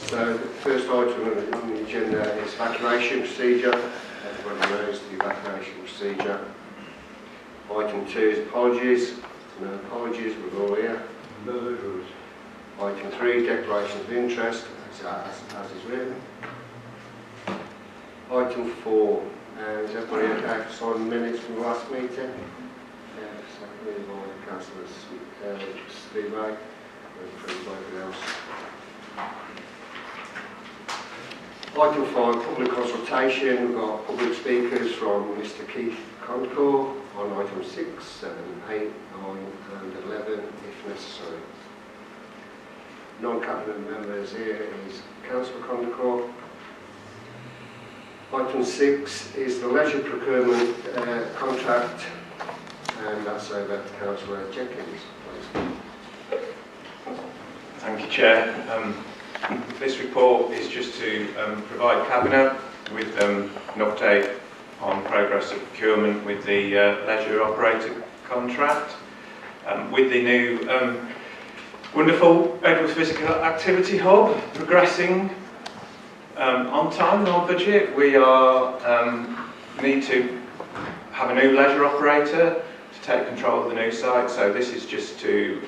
So the first item on the agenda is evacuation procedure. Everybody knows the evacuation procedure. Item 2 is apologies. No apologies, we're all here. Item 3, declaration of interest, as is written. Item 4, is everybody okay to sign the minutes from the last meeting? Seconded by Councillor Steve Ray, and approved by everyone else. Item 5, public consultation. We've got public speakers from Mr. Keith Concourt on item 6, 7, 8, 9 and 11 if necessary. Non-cabinet members here is Councillor Concourt. Item 6 is the leisure procurement contract, and that's over to Councillor Jenkins, please. Thank you, Chair. This report is just to provide Cabinet with an update on progress of procurement with the leisure operator contract. With the new wonderful April Physical Activity Hub progressing on time and on budget, we need to have a new leisure operator to take control of the new site. So this is just to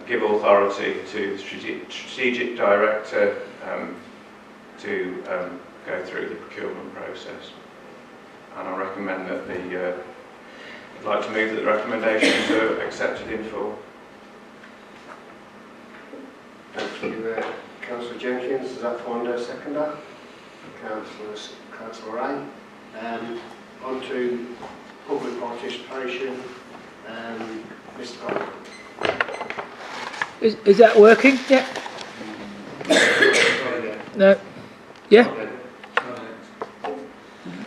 give authority to the strategic director to go through the procurement process. And I recommend that I'd like to move that the recommendations are accepted in full. Thank you, Councillor Jenkins. Does that find a seconder? Councillor Ray. On to public participation. Mr. Connor. Is that working? Yeah. No. Yeah.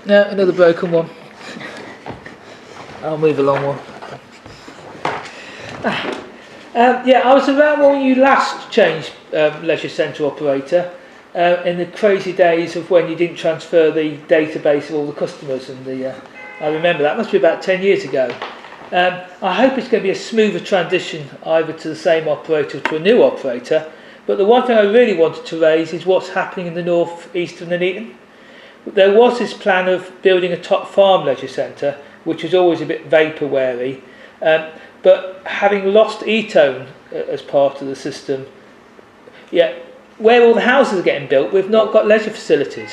No, another broken one. I'll move along one. Yeah, I was around when you last changed leisure centre operator in the crazy days of when you didn't transfer the database of all the customers, and I remember that must be about 10 years ago. I hope it's going to be a smoother transition either to the same operator or to a new operator, but the one thing I really wanted to raise is what's happening in the north east of Nuneaton. There was this plan of building a top farm leisure centre, which was always a bit vapour wary, but having lost Etone as part of the system, where all the houses are getting built, we've not got leisure facilities.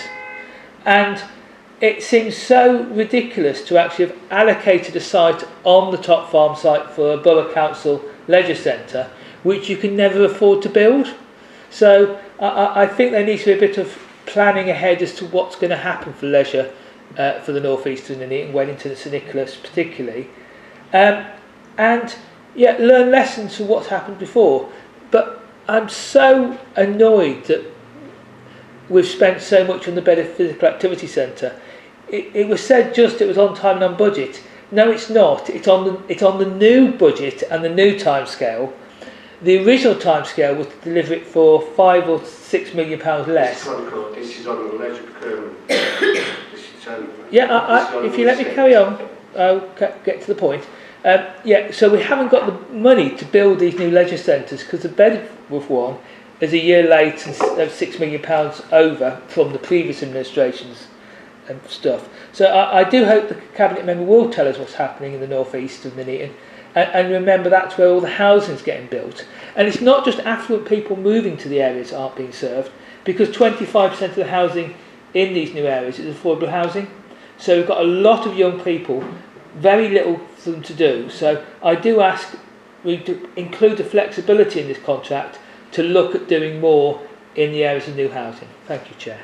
And it seems so ridiculous to actually have allocated a site on the top farm site for a borough council leisure centre, which you can never afford to build. So I think there needs to be a bit of planning ahead as to what's going to happen for leisure for the north east of Nuneaton, Wellington and St Nicholas particularly. And learn lessons from what's happened before. But I'm so annoyed that we've spent so much on the better physical activity centre. It was said it was on time and on budget. No, it's not. It's on the new budget and the new timescale. The original timescale was to deliver it for £5 or £6 million less. This is on the leisure procurement. If you let me carry on, I'll get to the point. So we haven't got the money to build these new leisure centres because the Bedworth one is a year late and £6 million over from the previous administration's and stuff. So I do hope the Cabinet member will tell us what's happening in the north east of Nuneaton, and remember that's where all the housing's getting built. And it's not just affluent people moving to the areas that aren't being served, because 25% of the housing in these new areas is affordable housing. So we've got a lot of young people, very little for them to do. So I do ask we to include the flexibility in this contract to look at doing more in the areas of new housing. Thank you, Chair.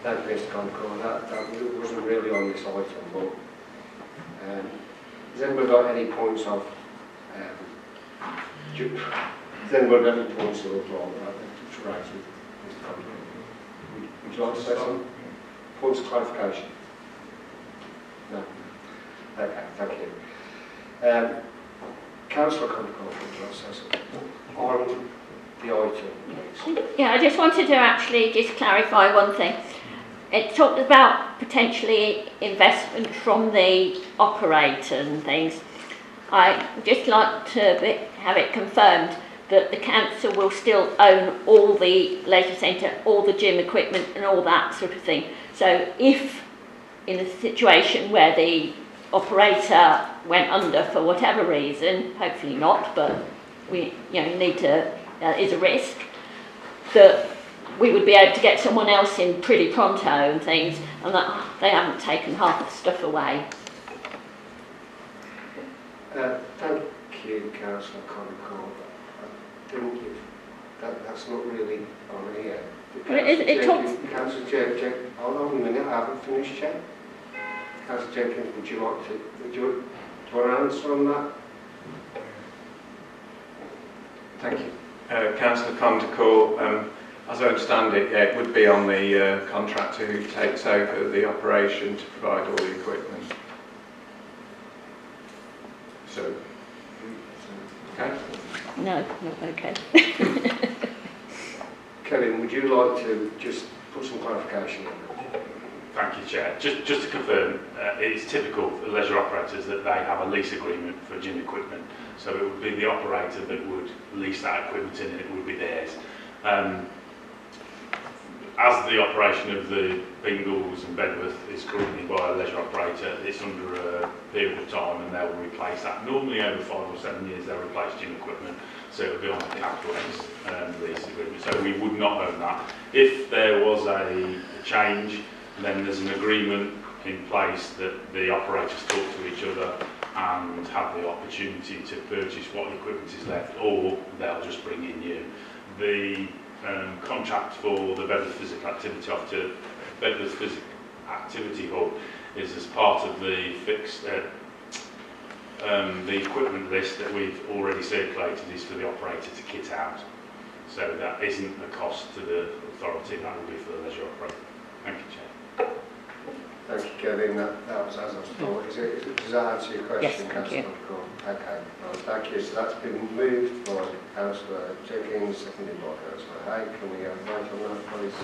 Thank you, Mr. Concourt. That wasn't really on this item, but has anybody got any points of to raise with Mr. Concourt? Would you like to say some points of clarification? No? Okay, thank you. Councillor Concourt, would you like to say something on the item, please? Yeah, I just wanted to actually just clarify one thing. It talked about potentially investment from the operator and things. I just like to have it confirmed that the council will still own all the leisure centre, all the gym equipment and all that sort of thing. So if in a situation where the operator went under for whatever reason, hopefully not, but we need to, is a risk, that we would be able to get someone else in pretty pronto and things, and that they haven't taken half the stuff away. Thank you, Councillor Conacle. I think that's not really on here. Councillor Jenkins, hold on a minute, I haven't finished yet. Councillor Jenkins, would you like to, do you want to answer on that? Thank you. Councillor Conacle, as I understand it, yeah, it would be on the contractor who takes over the operation to provide all the equipment. So, okay? No, not okay. Kevin, would you like to just put some clarification on that? Thank you, Chair. Just to confirm, it's typical for leisure operators that they have a lease agreement for gym equipment. So it would be the operator that would lease that equipment in and it would be theirs. As the operation of the Bingles and Bedworth is currently by a leisure operator, it's under a period of time and they'll replace that. Normally over 5 or 7 years they'll replace gym equipment, so it'll be on the capital lease agreement. So we would not own that. If there was a change, then there's an agreement in place that the operators talk to each other and have the opportunity to purchase what equipment is left, or they'll just bring in new. The contract for the Bedworth Physical Activity Officer, Bedworth Physical Activity Hub, is as part of the fixed the equipment list that we've already circulated is for the operator to kit out. So that isn't a cost to the authority, that will be for the leisure operator. Thank you, Chair. Thank you, Kevin. That was as I thought. Does that answer your question, Yes, thank you. Okay, well, thank you. So that's been moved by Councillor Jenkins, seconded by Councillor Hay. Can we have a vote on that, please?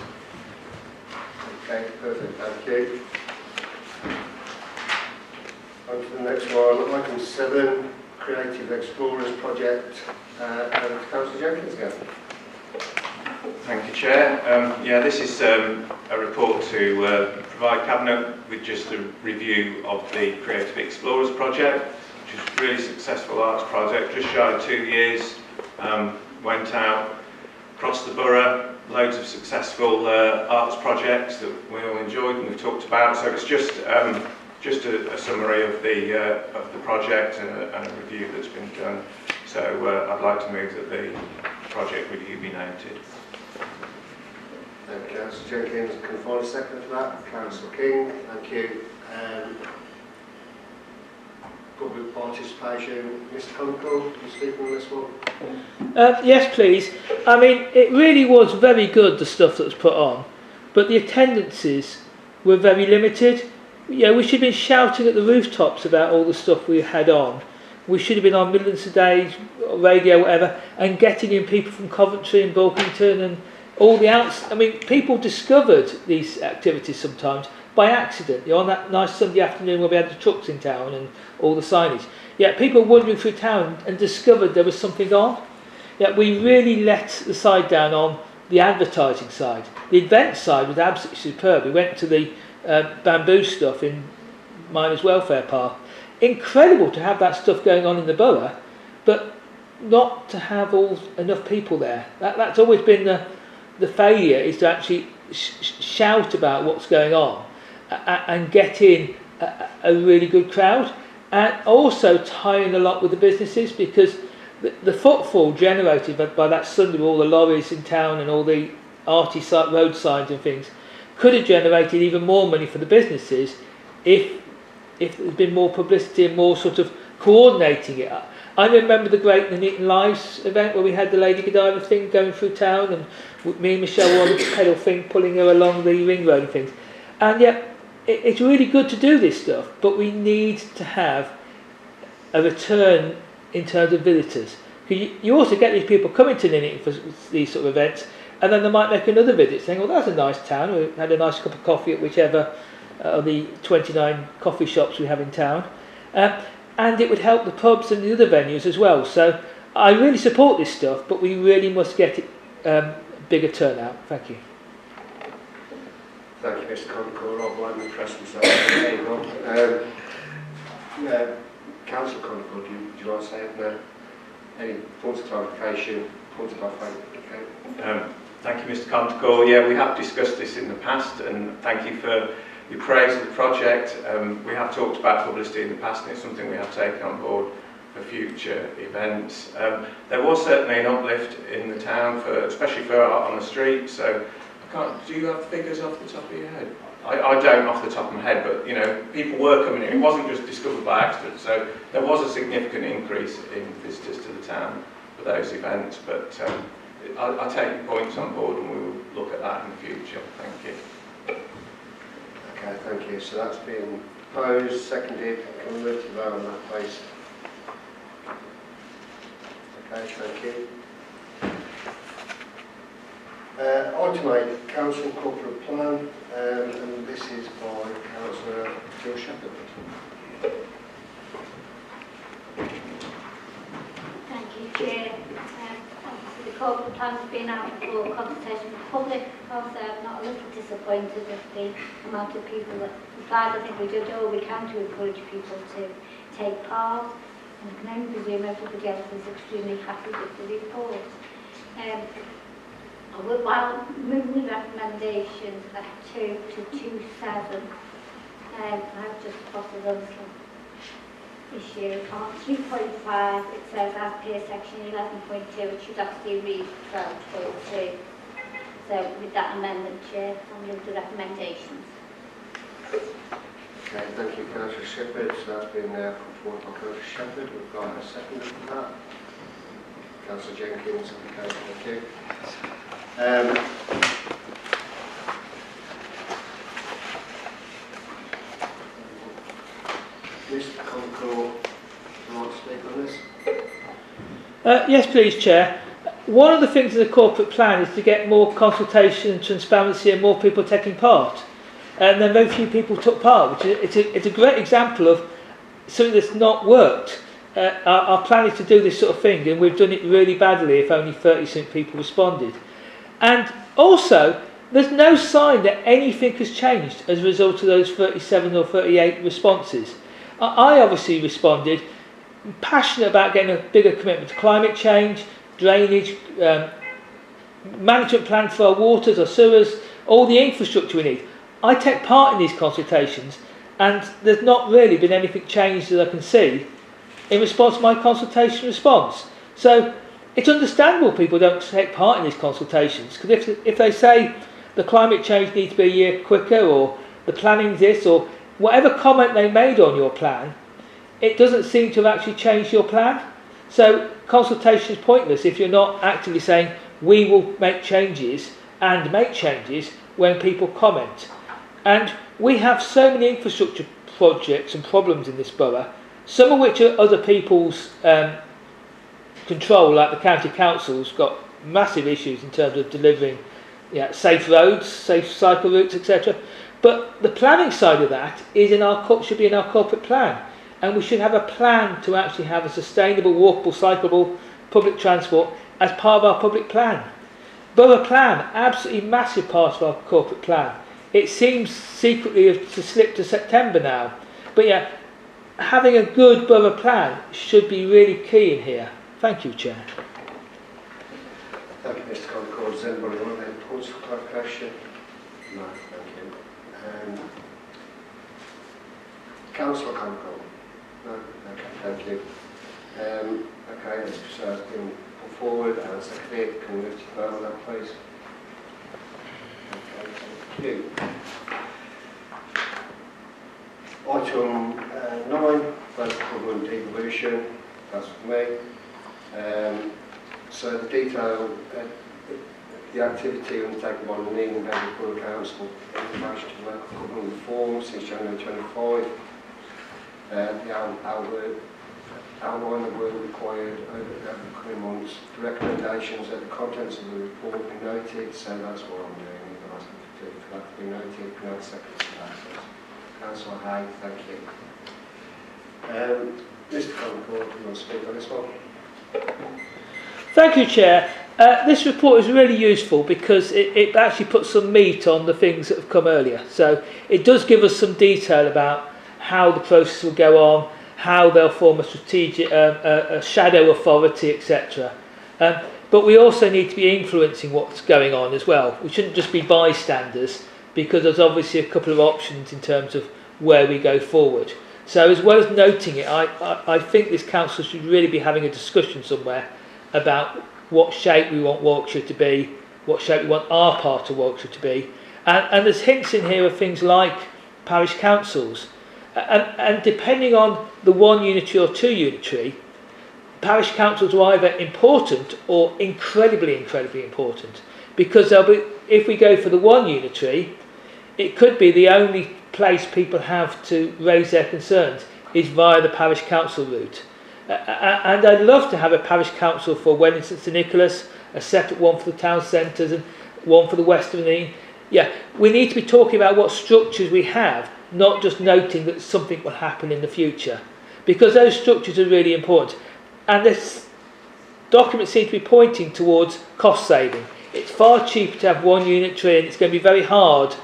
Okay, perfect. Thank you. On to the next one, item 7, Creative Explorers Project. And Councillor Jenkins again. Thank you, Chair. Yeah, this is a report to provide Cabinet with just a review of the Creative Explorers project, which is a really successful arts project, just shy of 2 years. Went out across the borough, loads of successful arts projects that we all enjoyed and we've talked about. So it's just a summary of the project and a review that's been done. So I'd like to move that the project review be noted. Thank you, Councillor Jenkins. Can I find a second for that? Councillor King, thank you. Public participation. Mr. Conacle, can you speak on this one? Yes, please. I mean, it really was very good, the stuff that was put on, but the attendances were very limited. Yeah, we should have been shouting at the rooftops about all the stuff we had on. We should have been on Midlands Today, radio, whatever, and getting in people from Coventry and Bulkington and all the outs. I mean, people discovered these activities sometimes by accident. On that nice Sunday afternoon where we had the trucks in town and all the signage. Yeah, people wandering through town and discovered there was something on. Yeah, we really let the side down on the advertising side. The event side was absolutely superb. We went to the bamboo stuff in Miners Welfare Park. Incredible to have that stuff going on in the borough, but not to have enough people there. That's always been the failure, is to actually shout about what's going on and get in a really good crowd, and also tie in a lot with the businesses, because the footfall generated by that Sunday with all the lorries in town and all the arty road signs and things could have generated even more money for the businesses if there's been more publicity and more sort of coordinating it. I remember the great Nuneaton Lives event where we had the Lady Godiva thing going through town, and me and Michelle were on the pedal thing pulling her along the ring road and things. And yet, it's really good to do this stuff, but we need to have a return in terms of visitors. You also get these people coming to Nuneaton for these sort of events, and then they might make another visit saying, well, that's a nice town, we had a nice cup of coffee at whichever of the 29 coffee shops we have in town. And it would help the pubs and the other venues as well. So I really support this stuff, but we really must get it bigger turnout. Thank you. Thank you, Mr. Concord. I'll blame the press myself. There you go. Councillor Concord, do you want to say no? Any points of clarification, points of okay. Thank you, Mr. Concord. Yeah, we have discussed this in the past, and thank you for your praise of the project. We have talked about publicity in the past, and it's something we have taken on board for future events. There was certainly an uplift in the town, especially for art on the street. So, do you have figures off the top of your head? I don't off the top of my head, but you know, people were coming in. It wasn't just discovered by accident. So there was a significant increase in visitors to the town for those events. But I'll take your points on board, and we will look at that in the future. Thank you. Okay, thank you. So that's been proposed, seconded. Can we move to vote on that, please? Okay, thank you. Item 8, Council Corporate Plan, and this is by Councillor Jill Shepherd. Thank you, Chair. Obviously the corporate plan has been out for consultation with the public. Also, I'm not a little disappointed with the amount of people that applied. I think we did all we can to encourage people to take part. And I can only presume everybody else is extremely happy with the report. While moving the recommendations at 2 to 2.7, I've just spotted a little issue. On 3.5, it says as per section 11.2, it should actually read 12.2. So with that amendment, Chair, I'll move the recommendations. Okay, thank you, Councillor Shepherd. So that's been put forward by Councillor Shepherd. We've got a second for that. Councillor Jenkins, okay, thank you. Mr. Concord, do you want to speak on this? Yes, please, Chair. One of the things in the corporate plan is to get more consultation and transparency and more people taking part. And then very few people took part, which it's a great example of something that's not worked. Our plan is to do this sort of thing, and we've done it really badly if only 30% people responded. And also, there's no sign that anything has changed as a result of those 37 or 38 responses. I obviously responded, passionate about getting a bigger commitment to climate change, drainage, management plan for our waters, our sewers, all the infrastructure we need. I take part in these consultations, and there's not really been anything changed that I can see in response to my consultation response. So it's understandable people don't take part in these consultations, because if they say the climate change needs to be a year quicker, or the planning's this, or whatever comment they made on your plan, it doesn't seem to have actually changed your plan. So consultation is pointless if you're not actively saying we will make changes and make changes when people comment. And we have so many infrastructure projects and problems in this borough, some of which are other people's control, like the county council's got massive issues in terms of delivering safe roads, safe cycle routes, etc. But the planning side of that is should be in our corporate plan, and we should have a plan to actually have a sustainable, walkable, cyclable public transport as part of our public plan. Borough plan, absolutely massive part of our corporate plan. It seems secretly to slip to September now, but yeah, having a good borough plan should be really key in here. Thank you, Chair. Thank you, Mr. Concord. Does anybody want any points for clarification? No, thank you. Councillor Concord? No? Okay, thank you. Okay, so it's been put forward and seconded. Can we move to vote on that, please? Okay, thank you. Item 9, local government devolution. That's for me. So the detail, the activity undertaken by the Nuneaton Warwickshire Council in relation to local government reform since January 25. The outline of work required over the coming months. The recommendations that the contents of the report be noted, so that's what I'm doing. I'm asking for that to be noted. Can I have a second to that, please? Councillor Hay, thank you. Mr. Concord, do you want to speak on this one? Thank you, Chair. This report is really useful because it actually puts some meat on the things that have come earlier. So it does give us some detail about how the process will go on, how they'll form a strategic, a shadow authority, etc. But we also need to be influencing what's going on as well. We shouldn't just be bystanders, because there's obviously a couple of options in terms of where we go forward. So as well as noting it, I think this council should really be having a discussion somewhere about what shape we want Warwickshire to be, what shape we want our part of Warwickshire to be. And there's hints in here of things like parish councils. And depending on the one unitary or two unitary, parish councils are either important or incredibly important. Because they'll be, if we go for the one unitary, it could be the only place people have to raise their concerns is via the parish council route. And I'd love to have a parish council for Wellington St Nicholas, a separate one for the town centres and one for the west of Nuneaton. Yeah, we need to be talking about what structures we have, not just noting that something will happen in the future, because those structures are really important. And this document seems to be pointing towards cost saving. It's far cheaper to have one unitary, and it's going to be very hard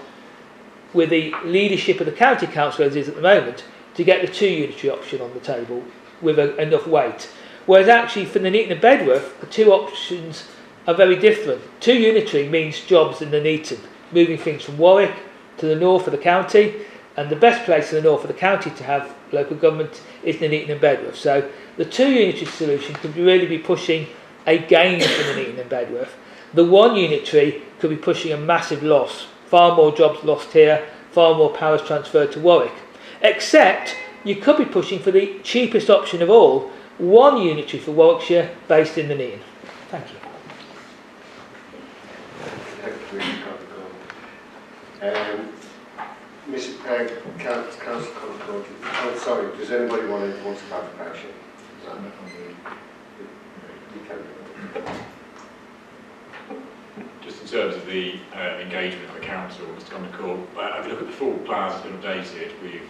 with the leadership of the county council as it is at the moment to get the two unitary option on the table with enough weight. Whereas actually for Nuneaton and Bedworth, the two options are very different. Two unitary means jobs in Nuneaton, moving things from Warwick to the north of the county, and the best place in the north of the county to have local government is Nuneaton and Bedworth. So the two unitary solution could really be pushing a gain for Nuneaton and Bedworth. The one unitary could be pushing a massive loss, far more jobs lost here, far more powers transferred to Warwick. Except you could be pushing for the cheapest option of all, one unitary for Warwickshire based in Nuneaton. Thank you. Councillor Concord, oh, sorry, does anybody want clarification? Just in terms of the engagement of the council, Mr. Concord, if you look at the full plans that's been updated, we've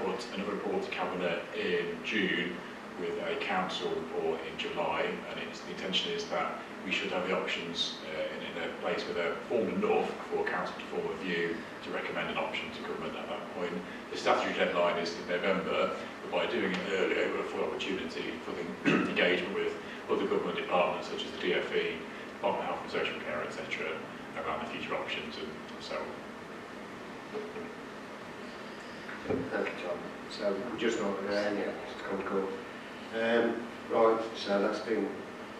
put another report to Cabinet in June with a council report in July, and the intention is that we should have the options in a place where they're formed enough for council to form a view to recommend an option to government at that point. The statutory deadline is in November, but by doing it earlier, we'll have full opportunity for the engagement with other government departments such as the DFE, Department of Health and Social Care, etc., around the future options and so on. Thank you, John. So we're just not Mr. Concord. Right, so that's been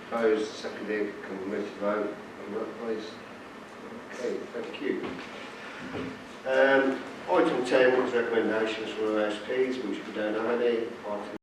proposed, seconded, can we move to vote on that, please? Okay, thank you. Item 10 was recommendations for OSPs, which we don't have any. Item